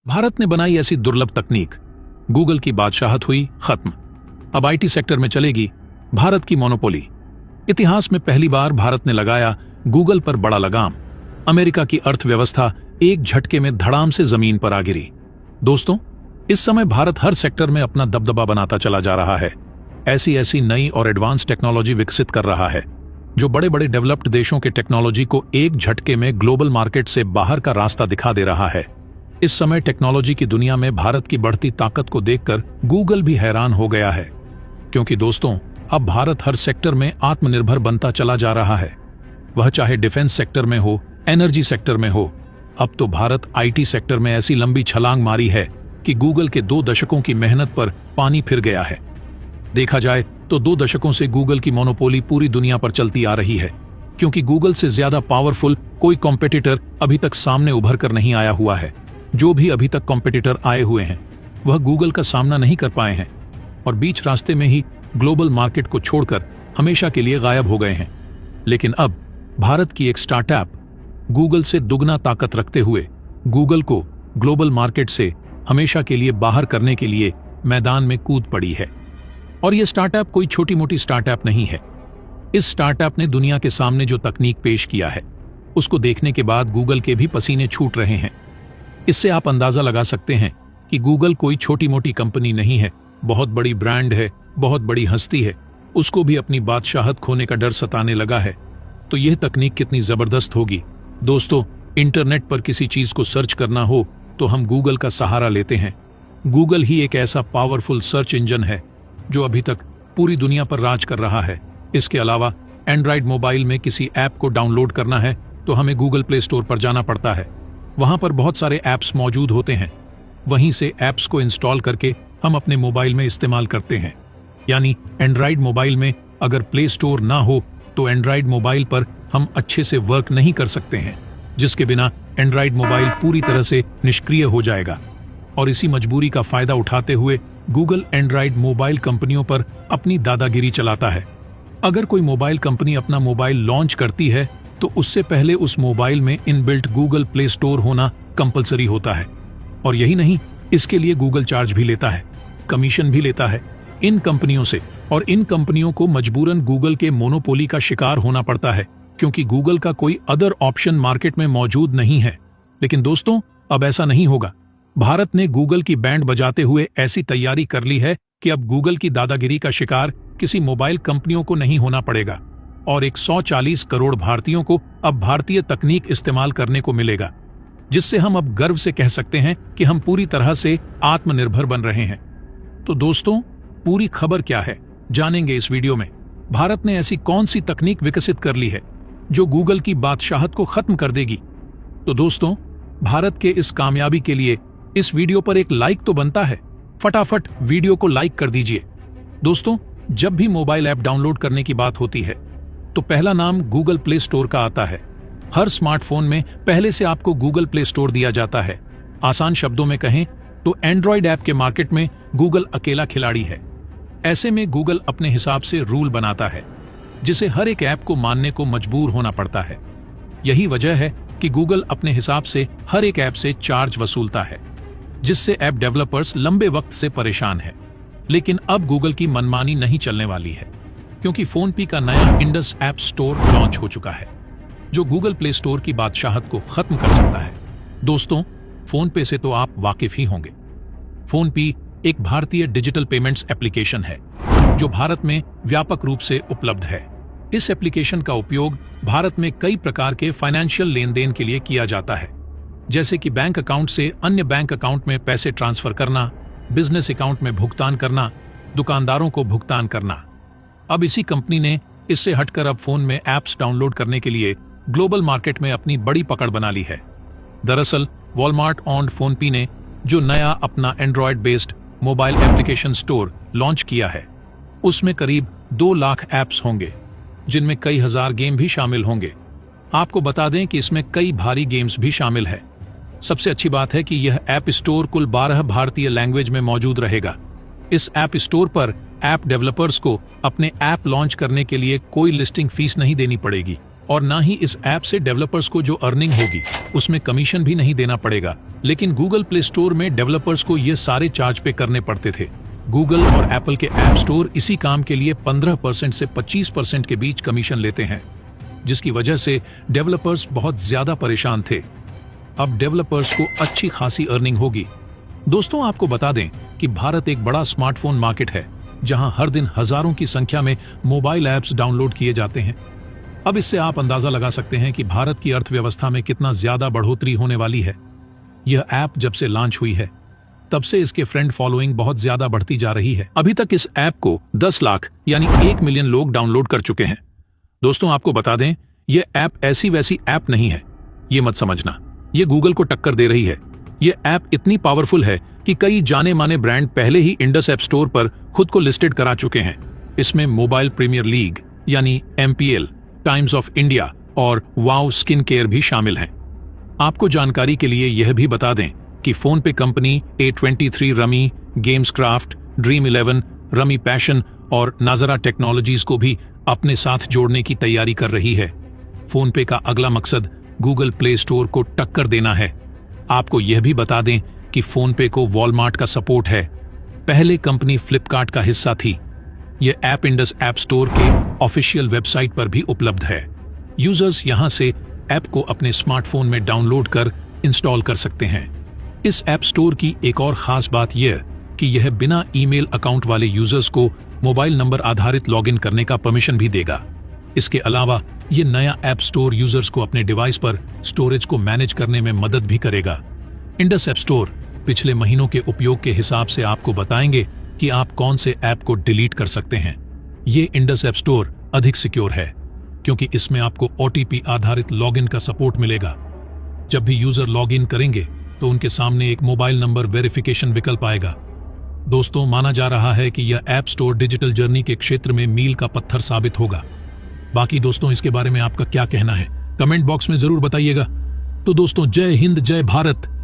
भारत ने बनाई ऐसी दुर्लभ तकनीक, गूगल की बादशाहत हुई खत्म। अब आईटी सेक्टर में चलेगी भारत की मोनोपोली। इतिहास में पहली बार भारत ने लगाया गूगल पर बड़ा लगाम। अमेरिका की अर्थव्यवस्था एक झटके में धड़ाम से जमीन पर आ गिरी। दोस्तों, इस समय भारत हर सेक्टर में अपना दबदबा बनाता चला जा रहा है। ऐसी ऐसी नई और एडवांस टेक्नोलॉजी विकसित कर रहा है जो बड़े बड़े डेवलप्ड देशों के टेक्नोलॉजी को एक झटके में ग्लोबल मार्केट से बाहर का रास्ता दिखा दे रहा है। इस समय टेक्नोलॉजी की दुनिया में भारत की बढ़ती ताकत को देखकर गूगल भी हैरान हो गया है, क्योंकि दोस्तों अब भारत हर सेक्टर में आत्मनिर्भर बनता चला जा रहा है। वह चाहे डिफेंस सेक्टर में हो, एनर्जी सेक्टर में हो। अब तो भारत आईटी सेक्टर में ऐसी लंबी छलांग मारी है कि गूगल के 2 दशकों की मेहनत पर पानी फिर गया है। देखा जाए तो 2 दशकों से गूगल की मोनोपोली पूरी दुनिया पर चलती आ रही है, क्योंकि गूगल से ज्यादा पावरफुल कोई कॉम्पिटिटर अभी तक सामने उभर कर नहीं आया हुआ है। जो भी अभी तक कॉम्पिटिटर आए हुए हैं वह गूगल का सामना नहीं कर पाए हैं और बीच रास्ते में ही ग्लोबल मार्केट को छोड़कर हमेशा के लिए गायब हो गए हैं। लेकिन अब भारत की एक स्टार्टअप गूगल से दुगना ताकत रखते हुए गूगल को ग्लोबल मार्केट से हमेशा के लिए बाहर करने के लिए मैदान में कूद पड़ी है। और यह स्टार्टअप कोई छोटी मोटी स्टार्टअप नहीं है। इस स्टार्टअप ने दुनिया के सामने जो तकनीक पेश किया है उसको देखने के बाद गूगल के भी पसीने छूट रहे हैं। इससे आप अंदाजा लगा सकते हैं कि गूगल कोई छोटी मोटी कंपनी नहीं है, बहुत बड़ी ब्रांड है, बहुत बड़ी हस्ती है। उसको भी अपनी बादशाहत खोने का डर सताने लगा है। तो यह तकनीक कितनी जबरदस्त होगी। दोस्तों, इंटरनेट पर किसी चीज को सर्च करना हो तो हम गूगल का सहारा लेते हैं। गूगल ही एक ऐसा पावरफुल सर्च इंजन है जो अभी तक पूरी दुनिया पर राज कर रहा है। इसके अलावा एंड्रॉइड मोबाइल में किसी ऐप को डाउनलोड करना है तो हमें गूगल प्ले स्टोर पर जाना पड़ता है। वहां पर बहुत सारे ऐप्स मौजूद होते हैं। वहीं से ऐप्स को इंस्टॉल करके हम अपने मोबाइल में इस्तेमाल करते हैं। यानी एंड्रॉइड मोबाइल में अगर प्ले स्टोर ना हो तो एंड्रॉइड मोबाइल पर हम अच्छे से वर्क नहीं कर सकते हैं, जिसके बिना एंड्रॉइड मोबाइल पूरी तरह से निष्क्रिय हो जाएगा। और इसी मजबूरी का फायदा उठाते हुए गूगल एंड्रॉइड मोबाइल कंपनियों पर अपनी दादागिरी चलाता है। अगर कोई मोबाइल कंपनी अपना मोबाइल लॉन्च करती है तो उससे पहले उस मोबाइल में इनबिल्ट गूगल प्ले स्टोर होना कंपलसरी होता है। और यही नहीं, इसके लिए गूगल चार्ज भी लेता है, कमीशन भी लेता है इन कंपनियों से। और इन कंपनियों को मजबूरन गूगल के मोनोपोली का शिकार होना पड़ता है, क्योंकि गूगल का कोई अदर ऑप्शन मार्केट में मौजूद नहीं है। लेकिन दोस्तों, अब ऐसा नहीं होगा। भारत ने गूगल की बैंड बजाते हुए ऐसी तैयारी कर ली है कि अब गूगल की दादागिरी का शिकार किसी मोबाइल कंपनियों को नहीं होना पड़ेगा और 140 करोड़ भारतीयों को अब भारतीय तकनीक इस्तेमाल करने को मिलेगा, जिससे हम अब गर्व से कह सकते हैं कि हम पूरी तरह से आत्मनिर्भर बन रहे हैं। तो दोस्तों, पूरी खबर क्या है जानेंगे इस वीडियो में। भारत ने ऐसी कौन सी तकनीक विकसित कर ली है जो गूगल की बादशाहत को खत्म कर देगी। तो दोस्तों, भारत के इस कामयाबी के लिए इस वीडियो पर एक लाइक तो बनता है। फटाफट वीडियो को लाइक कर दीजिए। दोस्तों, जब भी मोबाइल ऐप डाउनलोड करने की बात होती है तो पहला नाम गूगल प्ले स्टोर का आता है। हर स्मार्टफोन में पहले से आपको गूगल प्ले स्टोर दिया जाता है। आसान शब्दों में कहें तो एंड्रॉइड ऐप के मार्केट में गूगल अकेला खिलाड़ी है। ऐसे में गूगल अपने हिसाब से रूल बनाता है, जिसे हर एक ऐप को मानने को मजबूर होना पड़ता है। यही वजह है कि गूगल अपने हिसाब से हर एक ऐप से चार्ज वसूलता है, जिससे ऐप डेवलपर्स लंबे वक्त से परेशान हैं। लेकिन अब गूगल की मनमानी नहीं चलने वाली है, क्योंकि फोनपे का नया इंडस ऐप स्टोर लॉन्च हो चुका है, जो गूगल प्ले स्टोर की बादशाहत को खत्म कर सकता है। दोस्तों, फोनपे से तो आप वाकिफ ही होंगे। फोनपे एक भारतीय डिजिटल पेमेंट्स एप्लीकेशन है जो भारत में व्यापक रूप से उपलब्ध है। इस एप्लीकेशन का उपयोग भारत में कई प्रकार के फाइनेंशियल लेन देन के लिए किया जाता है, जैसे कि बैंक अकाउंट से अन्य बैंक अकाउंट में पैसे ट्रांसफर करना, बिजनेस अकाउंट में भुगतान करना, दुकानदारों को भुगतान करना। अब इसी कंपनी ने इससे हटकर अब फोन में ऐप्स डाउनलोड करने के लिए ग्लोबल मार्केट में अपनी बड़ी पकड़ बना ली है। दरअसल वॉलमार्ट ऑन फोनपे ने जो नया अपना Android based mobile application store launch किया है, उसमें करीब 2 लाख ऐप्स होंगे, जिनमें कई हजार गेम भी शामिल होंगे। आपको बता दें कि इसमें कई भारी गेम्स भी शामिल है। सबसे अच्छी बात है कि यह ऐप स्टोर कुल 12 भारतीय लैंग्वेज में मौजूद रहेगा। इस ऐप स्टोर पर ऐप डेवलपर्स को अपने ऐप लॉन्च करने के लिए कोई लिस्टिंग फीस नहीं देनी पड़ेगी। और ना ही इस ऐप से डेवलपर्स को जो अर्निंग होगी उसमें कमीशन भी नहीं देना पड़ेगा। लेकिन गूगल प्ले स्टोर में डेवलपर्स को ये सारे चार्ज पे करने पड़ते थे। गूगल और एप्पल के ऐप स्टोर इसी काम के लिए 15% से 25% के बीच कमीशन लेते हैं, जिसकी वजह से डेवलपर्स बहुत ज्यादा परेशान थे। अब डेवलपर्स को अच्छी खासी अर्निंग होगी। दोस्तों, आपको बता दें कि भारत एक बड़ा स्मार्टफोन मार्केट है, जहां हर दिन हजारों की संख्या में मोबाइल ऐप्स डाउनलोड किए जाते हैं। अब इससे आप अंदाजा लगा सकते हैं कि भारत की अर्थव्यवस्था में कितना ज्यादा बढ़ोतरी होने वाली है। यह ऐप जब से लॉन्च हुई है तब से इसके फ्रेंड फॉलोइंग बहुत ज्यादा बढ़ती जा रही है। अभी तक इस ऐप को 10 लाख यानी 1 मिलियन लोग डाउनलोड कर चुके हैं। दोस्तों, आपको बता दें, यह ऐप ऐसी वैसी ऐप नहीं है, ये मत समझना। ये गूगल को टक्कर दे रही है। ये ऐप इतनी पावरफुल है कि कई जाने माने ब्रांड पहले ही इंडस ऐप स्टोर पर खुद को लिस्टेड करा चुके हैं। इसमें मोबाइल प्रीमियर लीग यानी MPL, टाइम्स ऑफ इंडिया और वाओ स्किन केयर भी शामिल हैं। आपको जानकारी के लिए यह भी बता दें कि फोन पे company A23 rummy, games craft, dream 11, rummy passion और नाजरा टेक्नोलॉजीज को भी अपने साथ जोड़ने की तैयारी कर रही है। फोन पे का अगला मकसद गूगल प्ले स्टोर को टक्कर देना है। आपको यह भी बता दें कि फोन पे को वॉलमार्ट का सपोर्ट है। पहले कंपनी फ्लिपकार्ट का हिस्सा थी। यह ऐप इंडस ऐप स्टोर के ऑफिशियल वेबसाइट पर भी उपलब्ध है। यूजर्स यहां से ऐप को अपने स्मार्टफोन में डाउनलोड कर इंस्टॉल कर सकते हैं। इस ऐप स्टोर की एक और खास बात यह कि यह बिना ईमेल अकाउंट वाले यूजर्स को मोबाइल नंबर आधारित लॉगिन करने का परमिशन भी देगा। इसके अलावा यह नया ऐप स्टोर यूजर्स को अपने डिवाइस पर स्टोरेज को मैनेज करने में मदद भी करेगा। इंडस ऐप स्टोर पिछले महीनों के उपयोग के हिसाब से आपको बताएंगे कि आप कौन से ऐप को डिलीट कर सकते हैं। ये इंडस ऐप स्टोर अधिक सिक्योर है क्योंकि इसमें आपको OTP आधारित लॉगिन का सपोर्ट मिलेगा। जब भी यूजर लॉगिन करेंगे तो उनके सामने एक मोबाइल नंबर वेरिफिकेशन विकल्प आएगा। दोस्तों, माना जा रहा है कि यह ऐप स्टोर डिजिटल जर्नी के क्षेत्र में मील का पत्थर साबित होगा। बाकी दोस्तों, इसके बारे में आपका क्या कहना है, कमेंट बॉक्स में जरूर बताइएगा। तो दोस्तों, जय हिंद, जय भारत।